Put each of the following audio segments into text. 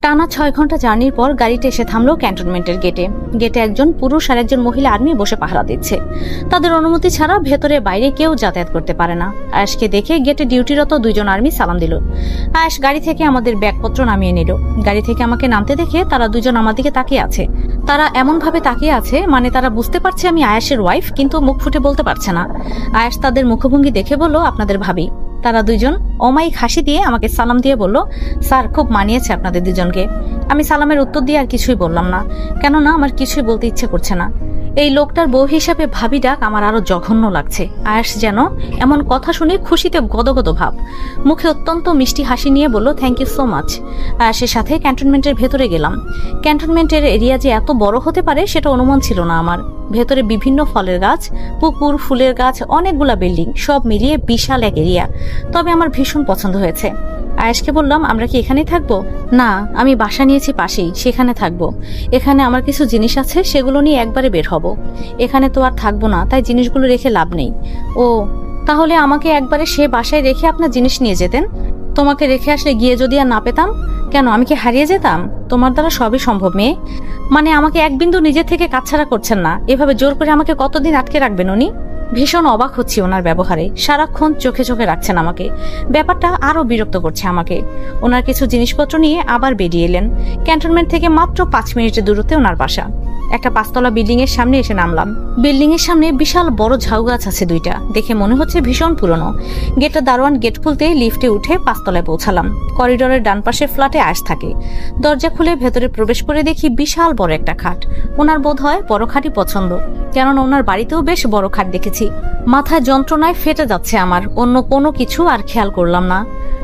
টানা 6 ঘন্টা জার্নির পর গাড়িটা এসে থামলো ক্যান্টনমেন্টের গেটে। গেটে একজন পুরুষ আর একজন মহিলা আর্মি বসে পাহারা দিচ্ছে। তাদের অনুমতি ছাড়া ভেতরে বাইরে কেউ যাতায়াত করতে পারে না। আয়েশকে দেখে গেটে ডিউটিরত দুইজন আর্মি সালাম দিল। আয়েশ গাড়ি থেকে আমাদের ব্যাগপত্র নামিয়ে নিল। গাড়ি থেকে আমাকে নামতে দেখে তারা দুজন আমার দিকে তাকিয়ে আছে। তারা এমন ভাবে তাকিয়ে আছে মানে তারা বুঝতে পারছে আমি আয়েশের ওয়াইফ, কিন্তু মুখ ফুটে বলতে পারছে না। আয়েশ তাদের মুখভঙ্গি দেখে বলল, আপনাদের ভাবি। তারা দুইজন অমায়িক হাসি দিয়ে আমাকে সালাম দিয়ে বলল, স্যার খুব মানিয়েছে আপনাদের দুজনকে। আমি সালামের উত্তর দিয়ে আর কিছুই বললাম না, কেননা আমার কিছুই বলতে ইচ্ছে করছে না। এই লোকটার বউ হিসাবে ভাবি ডাক আমার আরো জঘন্য লাগছে। আয়েশ যেন এমন কথা শুনে খুশিতে গদগদ ভাব, মুখে অত্যন্ত মিষ্টি হাসি নিয়ে বলল, থ্যাংক ইউ সো মাচ। আয়েশের সাথে ক্যান্টনমেন্টের ভেতরে গেলাম। ক্যান্টনমেন্টের এরিয়া যে এত বড় হতে পারে সেটা অনুমান ছিল না আমার। ভেতরে বিভিন্ন ফলের গাছ, পুকুর, ফুলের গাছ, অনেকগুলা বিল্ডিং, সব মিলিয়ে বিশাল এক এরিয়া। তবে আমার ভীষণ পছন্দ হয়েছে। আয়েশকে বললাম, আমরা কি এখানেই থাকবো? না, আমি বাসা নিয়েছি পাশেই, সেখানে থাকবো। এখানে আমার কিছু জিনিস আছে, সেগুলো নিয়ে একবারে বের হব। এখানে তো আর থাকবো না, তাই জিনিসগুলো রেখে লাভ নেই। ও, তাহলে আমাকে একবারে সে বাসায় রেখে আপনার জিনিস নিয়ে যেতেন। তোমাকে রেখে আসলে গিয়ে যদি আর না পেতাম? কেন, আমি কি হারিয়ে যেতাম? তোমার দ্বারা সবই সম্ভব মেয়ে। মানে আমাকে এক বিন্দু নিজের থেকে কাছছাড়া করছেন না, এভাবে জোর করে আমাকে কতদিন আটকে রাখবেন উনি? ভীষণ অবাক হচ্ছি ওনার ব্যবহারে, সারাক্ষণ চোখে চোখে রাখছেন আমাকে। ব্যাপারটা আরো বিরক্ত করছে আমাকে। ওনার কিছু জিনিসপত্র নিয়ে আবার বেরিয়ে এলেন। ক্যান্টনমেন্ট থেকে মাত্র 5 মিনিটের দূরত্বে ওনার বাসা। একটা 5তলা বিল্ডিং এর সামনে এসে নামলাম। বিল্ডিং এর সামনে বিশাল বড় ঝাউ গাছ আছে দুইটা, দেখে মনে হচ্ছে ভীষণ পুরনো। গেটের দারোয়ান গেট খুলতে লিফটে উঠে 5তলায় পৌঁছালাম। করিডোরের ডান পাশের ফ্ল্যাটে আয়েশ থাকে। দরজা খুলে ভেতরে প্রবেশ করে দেখি বিশাল বড় একটা খাট। ওনার বোধ হয় বড় খাটই পছন্দ, কেননা ওনার বাড়িতেও বেশ বড় খাট দেখেছি। মাথায় যন্ত্রণায় ফেটে যাচ্ছে আমার, অন্য কোনো কিছু আর খেয়াল করলাম না।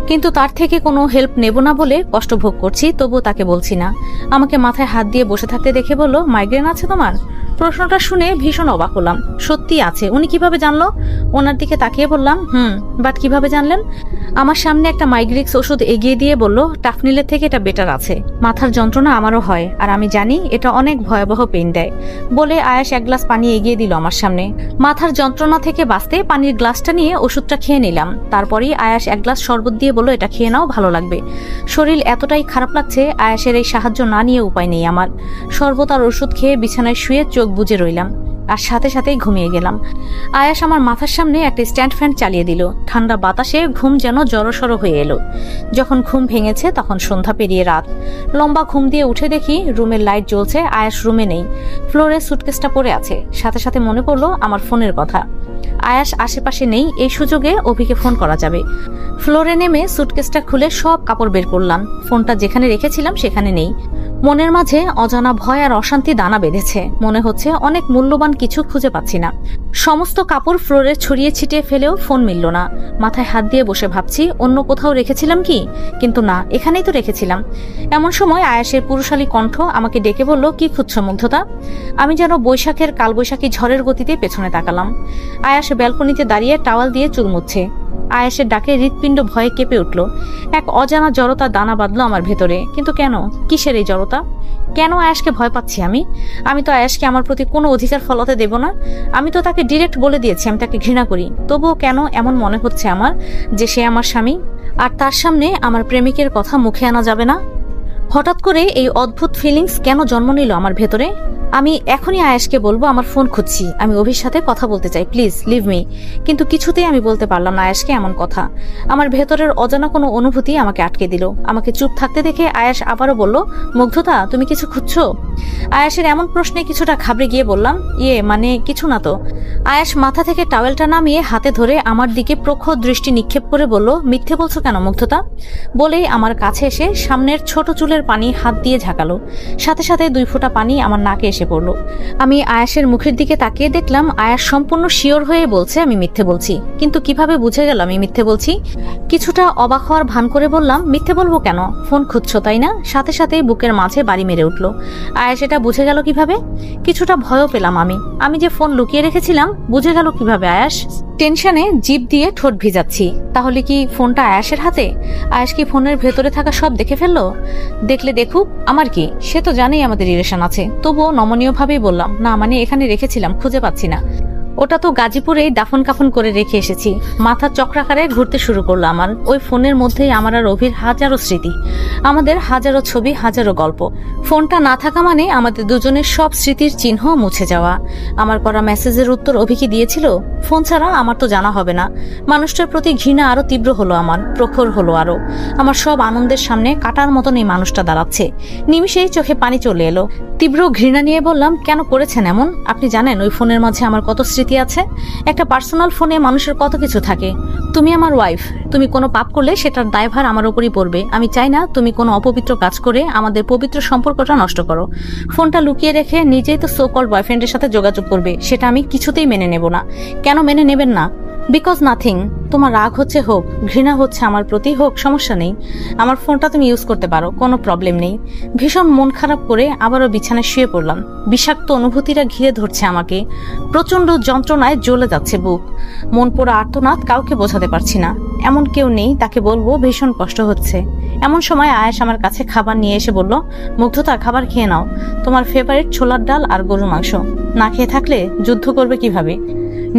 কিন্তু তার থেকে কোনো হেল্প নেব না বলে কষ্ট ভোগ করছি, তবুও তাকে বলছি না। আমাকে মাথায় হাত দিয়ে বসে থাকতে দেখে বলল, মাইগ্রেন আছে তোমার? প্রশ্নটা শুনে ভীষণ অবাক হলাম। সত্যি আছে। উনি কিভাবে জানলো? ওনার দিকে তাকিয়ে বললাম, বাট কিভাবে জানলেন? আমার সামনে একটা মাইগ্রেক্স ওষুধ এগিয়ে দিয়ে বলল, টাফনিলের থেকে এটা বেটার আছে। মাথার যন্ত্রণা আমারও হয়, আর আমি জানি এটা অনেক ভয়াবহ পেইন দেয়। বলে আয়েশ এক গ্লাস পানি এগিয়ে দিল আমার সামনে। মাথার যন্ত্রণা থেকে বাঁচতে পানির গ্লাসটা নিয়ে ওষুধটা খেয়ে নিলাম। তারপরেই আয়েশ এক গ্লাস শরবত দিয়ে বলল, এটা খেয়ে নাও, ভালো লাগবে। শরীর এতটাই খারাপ লাগছে, আয়েশের এই সাহায্য না নিয়ে উপায় নেই আমার। শরবত আর ওষুধ খেয়ে বিছানায় শুয়ে চোখ বুজে রইলাম, আর সাথে সাথেই ঘুমিয়ে গেলাম। আয়েশ আমার মাথার সামনে একটা স্ট্যান্ড ফ্যান চালিয়ে দিল। ঠান্ডা বাতাসে ঘুম যেন জড়সড় হয়ে এলো। যখন ঘুম ভেঙেছে তখন সন্ধ্যা পেরিয়ে রাত। লম্বা ঘুম দিয়ে উঠে দেখি রুমের লাইট জ্বলছে, আয়েশ রুমে নেই। ফ্লোরে সুটকেসটা পড়ে আছে। সাথে সাথে মনে পড়লো আমার ফোনের কথা। আয়েশ আশেপাশে নেই, এই সুযোগে অভিকে ফোন করা যাবে। ফ্লোরে নেমে সুটকেসটা খুলে সব কাপড় বের করলাম। ফোনটা যেখানে রেখেছিলাম সেখানে নেই। মনের মাঝে অজানা ভয় আর অশান্তি দানা বেঁধেছে। মনে হচ্ছে অনেক মূল্যবান কিছু খুঁজে পাচ্ছি না। সমস্ত কাপড় ফ্লোরে ছড়িয়ে ছিটিয়ে ফেলেও ফোন মিলল না। মাথায় হাত দিয়ে বসে ভাবছি অন্য কোথাও রেখেছিলাম কি, কিন্তু না, এখানেই তো রেখেছিলাম। এমন সময় আয়েশের পুরুষালী কণ্ঠ আমাকে ডেকে বলল, কি খুঁজছো মুগ্ধতা? আমি যেন বৈশাখের কালবৈশাখী ঝড়ের গতিতে পেছনে তাকালাম। আয়েশ ব্যালকনিতে দাঁড়িয়ে টাওয়াল দিয়ে চুল মুছছে। আয়েশের ডাকে হৃৎপিণ্ড ভয়ে কেঁপে উঠল। এক অজানা জড়তা দানা বাঁধলো আমার ভেতরে। কিন্তু কেন? কিসের এই জড়তা? কেন আয়েশকে ভয় পাচ্ছি আমি? আমি তো আয়েশকে আমার প্রতি কোনো অধিকার ফলাতে দেব না। আমি তো তাকে ডিরেক্ট বলে দিয়েছি আমি তাকে ঘৃণা করি। তবুও কেন এমন মনে হচ্ছে আমার যে সে আমার স্বামী, আর তার সামনে আমার প্রেমিকের কথা মুখে আনা যাবে না? হঠাৎ করে এই অদ্ভুত ফিলিংস কেন জন্ম নিল আমার ভেতরে? আমি এখনই আয়েশকে বলবো আমার ফোন খুঁজছি, আমি অভির সাথে কথা বলতে চাই, প্লিজ লিভ মি। কিন্তু কিছুতেই আমি বলতে পারলাম না আয়েশকে এমন কথা। আমার ভেতরের অজানা কোনো অনুভূতি আমাকে আটকে দিল। আমাকে চুপ থাকতে দেখে আয়েশ আবারও বলল, মুগ্ধতা তুমি কিছু খুঁজছো? আয়েশের এমন প্রশ্নে কিছুটা ঘাবড়ে গিয়ে বললাম, মানে কিছু না তো। আয়েশ মাথা থেকে টাওয়েলটা নামিয়ে হাতে ধরে আমার দিকে প্রখর দৃষ্টি নিক্ষেপ করে বলল, মিথ্যে বলছো কেন মুগ্ধতা? বলেই আমার কাছে এসে সামনের ছোট চুলের পানি হাত দিয়ে ঝাঁকালো। সাথে সাথে 2 ফোঁটা পানি আমার নাকে এসে পড়লো। আমি আয়েশের মুখের দিকে তাকিয়ে দেখলাম আয়েশ সম্পূর্ণ শিওর হয়ে বলছে আমি মিথ্যে বলছি। কিন্তু কিভাবে বুঝে গেল আমি মিথ্যে বলছি? কিছুটা অবাক হওয়ার ভান করে বললাম, মিথ্যে বলবো কেন? ফোন খুঁজছো তাই না? সাথে সাথেই বুকের মাঝে বাড়ি মেরে উঠলো। আয়েশ এটা বুঝে গেল কিভাবে? কিছুটা ভয়ও পেলাম আমি যে ফোন লুকিয়ে রেখেছিলাম বুঝে গেল কিভাবে আয়েশ? টেনশনে জিভ দিয়ে ঠোঁট ভিজাচ্ছি। তাহলে কি ফোনটা আয়েশের হাতে? আয়েশ কি ফোনের ভেতরে থাকা সব দেখে ফেললো? দেখলে দেখুক, আমার কি, সে তো জানেই আমাদের রিলেশন আছে। তবুও নমনীয় ভাবেই বললাম, না মানে এখানে রেখেছিলাম, খুঁজে পাচ্ছি না। ওটা তো গাজীপুরেই দাফন কাফন করে রেখে এসেছি। মাথা চক্রাকারে ঘুরতে শুরু করলো আমার। ওই ফোনের মধ্যেই আমার আর অভির হাজারো স্মৃতি, আমাদের হাজারো ছবি, হাজারো গল্প। ফোনটা না থাকা মানে আমাদের দুজনের সব স্মৃতির চিহ্ন মুছে যাওয়া। আমার করা মেসেজের উত্তর অভি কি দিয়েছিল? ফোন ছাড়া আমার তো জানা হবে না। মানুষটার প্রতি ঘৃণা আরো তীব্র হলো আমার, প্রখর হলো আরো। আমার সব আনন্দের সামনে কাটার মতন এই মানুষটা দাঁড়াচ্ছে। নিমিষেই চোখে পানি চলে এলো। তীব্র ঘৃণা নিয়ে বললাম, কেন করেছেন এমন? আপনি জানেন ওই ফোনের মাঝে আমার কত স্মৃতি আছে। একটা পার্সোনাল ফোনে মানুষের কত কিছু থাকে। তুমি আমার ওয়াইফ, তুমি কোনো পাপ করলে সেটার দায়ভার আমার উপরই পড়বে। আমি চাই না তুমি কোনো অপবিত্র কাজ করে আমাদের পবিত্র সম্পর্কটা নষ্ট করো। ফোনটা লুকিয়ে রেখে নিজেই তো সো কল্ড বয়ফ্রেন্ডের সাথে যোগাযোগ করবে, সেটা আমি কিছুতেই মেনে নেব না। কেন মেনে নেবেন না? Because nothing. তোমার রাগ হচ্ছে হোক, ঘৃণা হচ্ছে আমার প্রতি হোক, সমস্যা নেই। আমার ফোনটা তুমি ইউজ করতে পারো, কোনো প্রবলেম নেই। ভীষণ মন খারাপ করে আবারও বিছানায় শুয়ে পড়লাম। বিষাক্ত অনুভূতিরা ঘিরে ধরছে আমাকে। প্রচন্ড যন্ত্রণায় জ্বলে যাচ্ছে বুক। মন পোড়া আর্তনাদ কাউকে বোঝাতে পারছি না। এমন কেউ নেই তাকে বলবো ভীষণ কষ্ট হচ্ছে। এমন সময় আয়েশ আমার কাছে খাবার নিয়ে এসে বলল, মুগ্ধতা খাবার খেয়ে নাও, তোমার ফেভারিট ছোলার ডাল আর গরুর মাংস। না খেয়ে থাকলে যুদ্ধ করবে কিভাবে?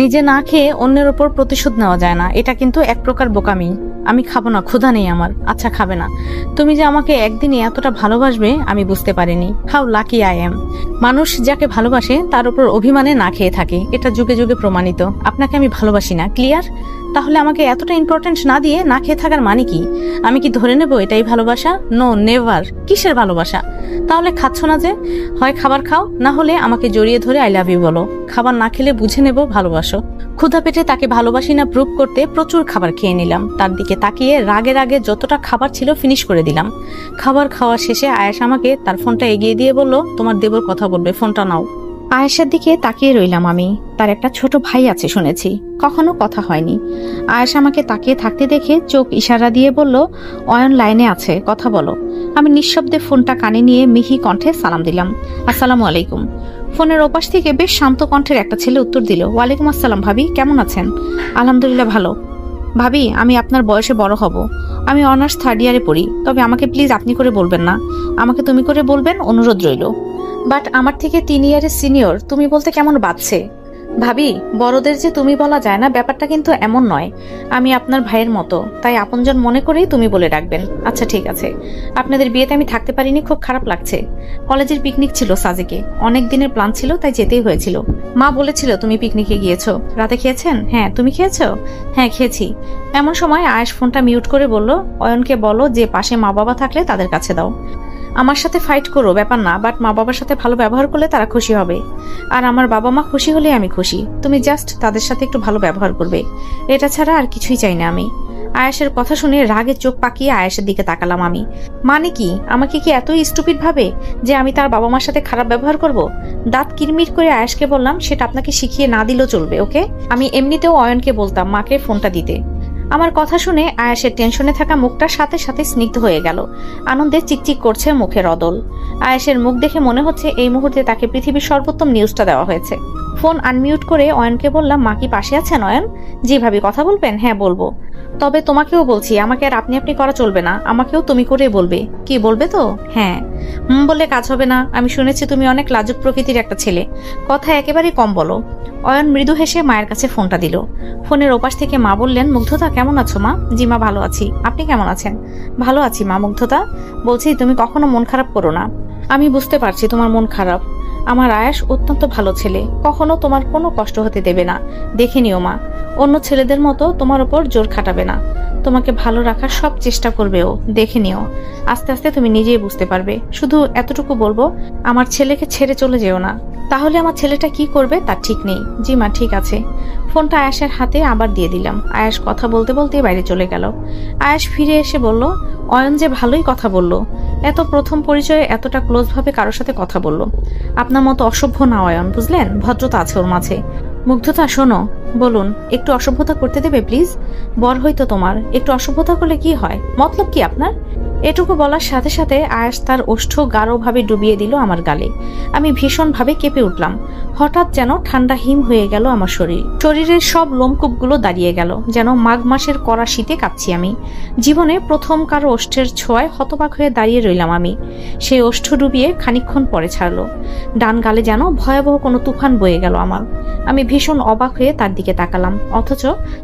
নিজে না খেয়ে অন্যের ওপর প্রতিশোধ নেওয়া যায় না, এটা কিন্তু এক প্রকার বোকামি। আমি খাবো না, ক্ষুধা নেই আমার। আচ্ছা খাবে না? তুমি যে আমাকে একদিনে এতটা ভালোবাসবে আমি বুঝতে পারিনি। How lucky I am. মানুষ যাকে ভালোবাসে তার উপর অভিমানে না খেয়ে থাকে, এটা যুগে যুগে প্রমাণিত। আপনাকে আমি ভালোবাসি না, ক্লিয়ার? তাহলে আমাকে এতটা ইম্পর্টেন্স না দিয়ে না খেয়ে থাকার মানে কি? আমি কি ধরে নেব এটাই ভালোবাসা? No, never. কিসের ভালোবাসা? তাহলে খাচ্ছ না যে? হয় খাবার খাও, না হলে আমাকে জড়িয়ে ধরে আই লাভ ইউ বলো। খাবার না খেলে বুঝে নেব ভালোবাসো। ক্ষুধা পেটে তাকে ভালোবাসি না প্রুভ করতে প্রচুর খাবার খেয়ে নিলাম। তার দিকে তাকিয়ে রাগে রাগে যতটা খাবার ছিল ফিনিশ করে দিলাম। খাবার খাওয়া শেষে আয়েশ আমাকে তার ফোনটা এগিয়ে দিয়ে বলল, তোমার দেবর কথা বলবে, ফোনটা নাও। আয়েশের দিকে তাকিয়ে রইলাম আমি। তার একটা ছোট ভাই আছে শুনেছি, কখনো কথা হয়নি। আয়েশ আমাকে তাকিয়ে থাকতে দেখে চোখ ইশারা দিয়ে বলল, অয়ন লাইনে আছে, কথা বলো। আমি নিঃশব্দে ফোনটা কানে নিয়ে মিহি কণ্ঠে সালাম দিলাম, আসসালামু আলাইকুম। ফোনের ওপাশ থেকে বেশ শান্ত কণ্ঠের একটা ছেলে উত্তর দিল, ওয়ালাইকুম আসসালাম ভাবি, কেমন আছেন? আলহামদুলিল্লাহ ভালো। ভাবি, আমি আপনার বয়সে বড় হব। আমি অনার্স 3rd ইয়ারে পড়ি, তবে আমাকে প্লিজ আপনি করে বলবেন না, আমাকে তুমি করে বলবেন, অনুরোধ রইল। বাট আমার থেকে 3 ইয়ারের সিনিয়র, তুমি বলতে কেমন বাজছে? ভাবি, বড়দের যে তুমি বলা যায় না, ব্যাপারটা কিন্তু এমন নয়। আমি আপনার ভাইয়ের মতো, তাই আপনজন মনে করেই তুমি বলে রাখবেন। আচ্ছা ঠিক আছে। আপনাদের বিয়েতে আমি থাকতে পারিনি, খুব খারাপ লাগছে। কলেজের পিকনিক ছিল সাজেকে, অনেক দিনের প্ল্যান ছিল, তাই যেতেই হয়েছিল। মা বলেছিল তুমি পিকনিকে গিয়েছো, রাতে খেয়েছেন? হ্যাঁ, তুমি খেয়েছো? হ্যাঁ খেয়েছি। এমন সময় আয়েশ ফোনটা মিউট করে বলল, অয়নকে বলো যে পাশে মা বাবা থাকলে তাদের কাছে দাও। আমার সাথে ফাইট করো, ব্যাপার না, বাট মা বাবার সাথে ভালো ব্যবহার করলে তারা খুশি হবে। আর আমার বাবা মা খুশি হলে আমি খুশি। তুমি জাস্ট তাদের সাথে একটু ভালো ব্যবহার করবে, এটা ছাড়া আর কিছুই চাই না আমি। আয়েশের কথা শুনে রাগে চোখ পাকিয়ে আয়েশের দিকে তাকালাম আমি। মানে কি? আমাকে কি এতই স্টুপিড ভাবে যে আমি তার বাবা মার সাথে খারাপ ব্যবহার করব? দাঁত কিরমির করে আয়েশকে বললাম, সেটা আপনাকে শিখিয়ে না দিলেও চলবে, ওকে? আমি এমনিতেও অয়নকে বলতাম মাকে ফোনটা দিতে। আমার কথা শুনে আয়েশের টেনশনে থাকা মুখটা সাথে সাথে স্নিগ্ধ হয়ে গেল। আনন্দে চিকচিক করছে মুখের অদল। আয়েশের মুখ দেখে মনে হচ্ছে এই মুহূর্তে তাকে পৃথিবীর সর্বোত্তম নিউজটা দেওয়া হয়েছে। ফোন আনমিউট করে অয়নকে বললাম, মা কি পাশে আছেন অয়ন? জি ভাবি, কথা বলবেন? হ্যাঁ বলবো। তবে তোমাকেও বলছি, আমাকে আর আপনি আপনি করা চলবে না, আমাকেও তুমি করে বলবে। কি বলবে তো? হ্যাঁ। বললে কাজ হবে না। আমি শুনেছি তুমি অনেক লাজুক প্রকৃতির একটা ছেলে, কথা একেবারেই কম বলো। অয়ন মৃদু হেসে মায়ের কাছে ফোনটা দিল। ফোনের ওপাশ থেকে মা বললেন, মুগ্ধতা কেমন আছো মা? জি মা, ভালো আছি। আপনি কেমন আছেন? ভালো আছি মা। মুগ্ধতা, বলছি তুমি কখনো মন খারাপ করো না। আমি বুঝতে পারছি তোমার মন খারাপ। আমার আয়েশ অত্যন্ত ভালো ছেলে, কখনো তোমার কোনো কষ্ট হতে দেবে না। দেখে নিও মা, অন্য ছেলেদের মতো তোমার উপর জোর খাটাবে না, তোমাকে ভালো রাখার সব চেষ্টা করবে ও, দেখে নিও। আস্তে আস্তে তুমি নিজেই বুঝতে পারবে। শুধু এতটুকু বলবো, আমার ছেলেকে ছেড়ে চলে যেও না, তাহলে আমার ছেলেটা কি করবে তার ঠিক নেই। জি মা, ঠিক আছে। ফোনটা আয়েশের হাতে আবার দিয়ে দিলাম। আয়েশ কথা বলতে বলতে বাইরে চলে গেল। আয়েশ ফিরে এসে বলল, অয়ন যে ভালোই কথা বলল, এত প্রথম পরিচয়ে এতটা ক্লোজ ভাবে কারোর সাথে কথা বলল। আপনার মতো অসভ্য না অয়ন, বুঝলেন? ভদ্রতা আছে ওর মাঝে। মুগ্ধতা শোনো, বলুন, একটু অসভ্যতা করতে দেবে প্লিজ? বর হইতো তোমার, একটু অসভ্যতা করলে কি হয়? মতলব কি আপনার? এটুকু বলার সাথে সাথে আয়াস তার ওষ্ঠ গাঢ়ভাবে ডুবিয়ে দিল আমার গালে। আমি ভীষণভাবে কেঁপে উঠলাম। হঠাৎ যেন ঠান্ডা হিম হয়ে গেল আমার শরীরের সব লোমকূপগুলো দাঁড়িয়ে গেল, যেন মাঘ মাসের কড়া শীতে কাঁপছি আমি। জীবনে প্রথম কারো ওষ্ঠের ছোঁয়ায় হতবাক হয়ে দাঁড়িয়ে রইলাম আমি। সেই ওষ্ঠ ডুবিয়ে খানিকক্ষণ পরে ছাড়লো। ডান গালে যেন ভয়াবহ কোনো তুফান বয়ে গেল আমার। আমি ভীষণ অবাক হয়ে তার দিকে তাকালাম, অথচ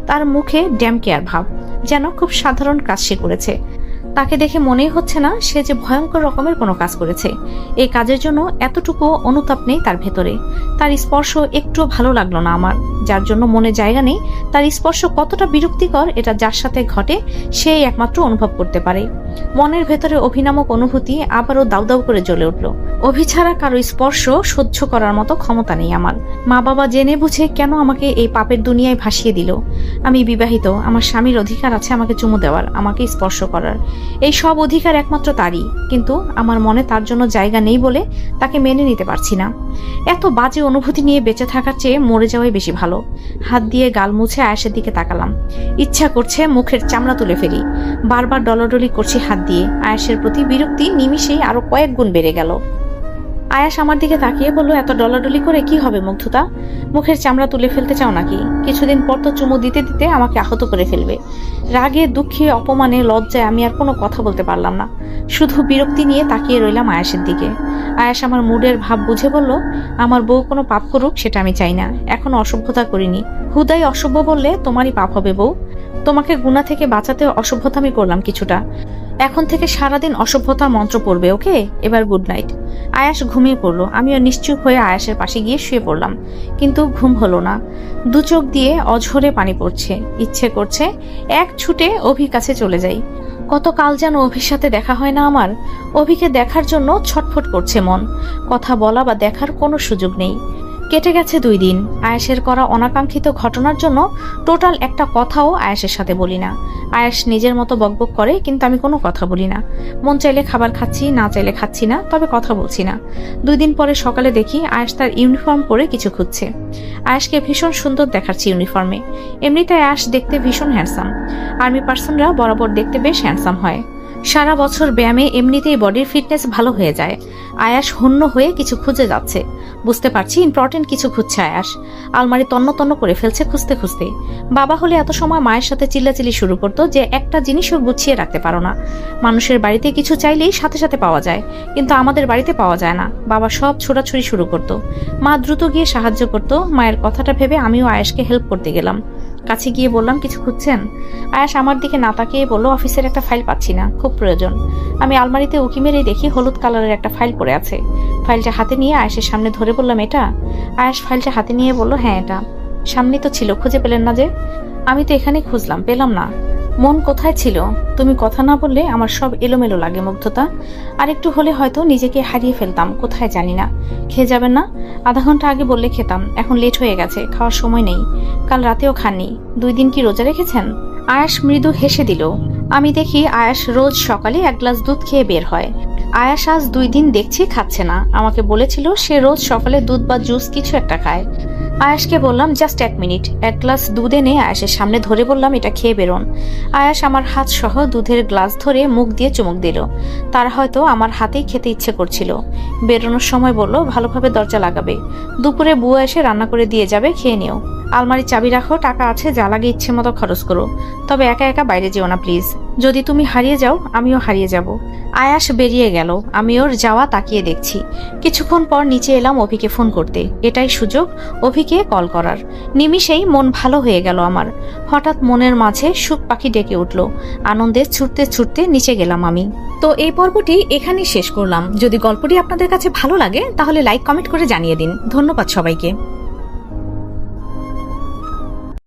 তার মুখে ড্যাম কেয়ার ভাব, যেন খুব সাধারণ কাজ সে করেছে। তাকে দেখে মনেই হচ্ছে না সে যে ভয়ঙ্কর রকমের কোনো কাজ করেছে। এই কাজের জন্য এতটুকু অনুতাপ নেই তার ভেতরে। তার স্পর্শ একটুও ভালো লাগলো না আমার, যার জন্য মনে জায়গা নেই তার স্পর্শ কতটা বিরক্তিকর এটা যার সাথে ঘটে সেই একমাত্র অনুভব করতে পারে। মনের ভেতরে অভিনামক অনুভূতি আবারও দাউ দাউ করে জ্বলে উঠল। অভিছাড়া কারো স্পর্শ সহ্য করার মতো ক্ষমতা নেই আমার। মা বাবা জেনে বুঝে কেন আমাকে এই পাপের দুনিয়ায় ভাসিয়ে দিল? আমি বিবাহিত, আমার স্বামীর অধিকার আছে আমাকে চুমু দেওয়ার, আমাকে স্পর্শ করার। এই সব অধিকার একমাত্র তারই, কিন্তু আমার মনে তার জন্য জায়গা নেই বলে তাকে মেনে নিতে পারছি না। এত বাজে অনুভূতি নিয়ে বেঁচে থাকার চেয়ে মরে যাওয়াই বেশি ভালো। হাত দিয়ে গাল মুছে আয়েশের দিকে তাকালাম। ইচ্ছা করছে মুখের চামড়া তুলে ফেলি। বারবার ডলাডলি করছি হাত দিয়ে। আয়েশের প্রতি বিরক্তি নিমিষেই আরো কয়েক গুণ বেড়ে গেল। আয়াস আমার দিকে তাকিয়ে বলল, এত ডলাডলি করে কি হবে মুগ্ধতা? মুখের চামড়া তুলে ফেলতে চাও নাকি? কিছুদিন পর তো চুমু দিতে দিতে আমাকে আহত করে ফেলবে। রাগে, দুঃখে, অপমানে, লজ্জায় আমি আর কোনো কথা বলতে পারলাম না। শুধু বিরক্তি নিয়ে তাকিয়ে রইলাম আয়াসের দিকে। আয়াস আমার মুডের ভাব বুঝে বলল, আমার বউ কোনো পাপ করুক সেটা আমি চাই না, এখনো অসভ্যতা করিনি। হুদাই অসভ্য বললে তোমারই পাপ হবে বউ। তোমাকে গুনাহ থেকে বাঁচাতে অসভ্যতা আমি করলাম কিছুটা, এখন থেকে সারাদিন অসভ্যতার মন্ত্র পড়বে, ওকে? এবার গুড নাইট। আয়াস ঘুমিয়ে পড়লো। আমিও নিশ্চুপ হয়ে আয়াসের পাশে গিয়ে শুয়ে পড়লাম, কিন্তু ঘুম হলো না। দু চোখ দিয়ে অঝরে পানি পড়ছে। ইচ্ছে করছে এক ছুটে অভির কাছে চলে যাই। কতকাল যেন অভির সাথে দেখা হয় না আমার। অভিকে দেখার জন্য ছটফট করছে মন। কথা বলা বা দেখার কোনো সুযোগ নেই। কেটে গেছে 2 দিন। আয়েশের করা অনাকাঙ্ক্ষিত ঘটনার জন্য টোটাল একটা কথাও আয়েশের সাথে বলি না। আয়েশ নিজের মতো বকবক করে, কিন্তু আমি কোনো কথা বলি না। মন চাইলে খাবার খাচ্ছি, না চাইলে খাচ্ছি না, তবে কথা বলছি না। 2 দিন পরে সকালে দেখি আয়েশ তার ইউনিফর্ম পরে কিছু খুঁজছে। আয়েশকে ভীষণ সুন্দর দেখাচ্ছে ইউনিফর্মে। এমনিতে আয়েশ দেখতে ভীষণ হ্যান্ডসাম। আর্মি পার্সনরা বরাবর দেখতে বেশ হ্যান্ডসাম হয়। সারা বছর ব্যায়ামে এমনিতেই বডির ফিটনেস ভালো হয়ে যায়। আয়াস হন্য হয়ে কিছু খুঁজে যাচ্ছে। বুঝতে পারছি ইম্পর্টেন্ট কিছু খুঁজছে আয়াস। আলমারি তন্ন তন্ন করে ফেলছে খুঁজতে খুঁজতে। বাবা হলে এত সময় মায়ের সাথে চিল্লাচিল্লি শুরু করতো যে একটা জিনিসও গুছিয়ে রাখতে পারো না। মানুষের বাড়িতে কিছু চাইলেই সাথে সাথে পাওয়া যায়, কিন্তু আমাদের বাড়িতে পাওয়া যায় না। বাবা সব ছোড়াছুড়ি শুরু করতো। মা দ্রুত গিয়ে সাহায্য করতো। মায়ের কথাটা ভেবে আমিও আয়াসকে হেল্প করতে গেলাম। কাছে গিয়ে বললাম, কিছু খুঁজছেন? আয়াস আমার দিকে না তাকিয়ে বলল, অফিসের একটা ফাইল পাচ্ছি না, খুব প্রয়োজন। আমি আলমারিতে উকি মেরে দেখি হলুদ কালারের একটা ফাইল পড়ে আছে। ফাইলটা হাতে নিয়ে আয়াসের সামনে ধরে বললাম, এটা? আয়াস ফাইলটা হাতে নিয়ে বলল, হ্যাঁ এটা। সামনে তো ছিল, খুঁজে পেলেন না যে? আমি তো এখানে খুঁজলাম, পেলাম না। মন কোথায় ছিল? তুমি কথা না বললে আমার সব এলোমেলো লাগে মুগ্ধতা। আর একটু হলে হয়তো নিজেকে হারিয়ে ফেলতাম, কোথায় জানি না। খেয়ে যাবেন না? আধা ঘন্টা আগে বললে খেতাম, এখন লেট হয়ে গেছে, খাওয়ার সময় নেই। কাল রাতেও খাননি। 2 দিন কি রোজা রেখেছেন? আয়াস মৃদু হেসে দিল। আমি দেখি আয়াস রোজ সকালে 1 গ্লাস দুধ খেয়ে বের হয়। আয়াস আজ 2 দিন দেখছি খাচ্ছে না। আমাকে বলেছিল সে রোজ সকালে দুধ বা জুস কিছু একটা খায়। আয়াসকে বললাম, জাস্ট 1 মিনিট। 1 গ্লাস দুধ এনে আয়াসের সামনে ধরে বললাম, এটা খেয়ে বেরোন। আয়াস আমার হাত সহ দুধের গ্লাস ধরে মুখ দিয়ে চুমুক দিল। তার হয়তো আমার হাতেই খেতে ইচ্ছে করছিল। বেরোনোর সময় বলল, ভালোভাবে দরজা লাগাবে। দুপুরে বুয়া এসে রান্না করে দিয়ে যাবে, খেয়ে নিও। আলমারির চাবি রাখো, টাকা আছে, যা লাগে ইচ্ছে মতো খরচ করো। তবে একা একা বাইরে যেও না প্লিজ। যদি তুমি হারিয়ে যাও আমিও হারিয়ে যাব। আয়াস বেরিয়ে গেল। আমি ওর যাওয়া তাকিয়ে দেখছি। কিছুক্ষণ পর নিচে এলাম অভিকে ফোন করতে। এটাই সুযোগ অভিকে কল করার। নিমিষেই মন ভালো হয়ে গেল আমার। হঠাৎ মনের মাঝে সুখ পাখি ডেকে উঠল। আনন্দে ছুটতে ছুটতে নিচে গেলাম আমি। তো এই পর্বটি এখানেই শেষ করলাম। যদি গল্পটি আপনাদের কাছে ভালো লাগে তাহলে লাইক কমেন্ট করে জানিয়ে দিন। ধন্যবাদ সবাইকে।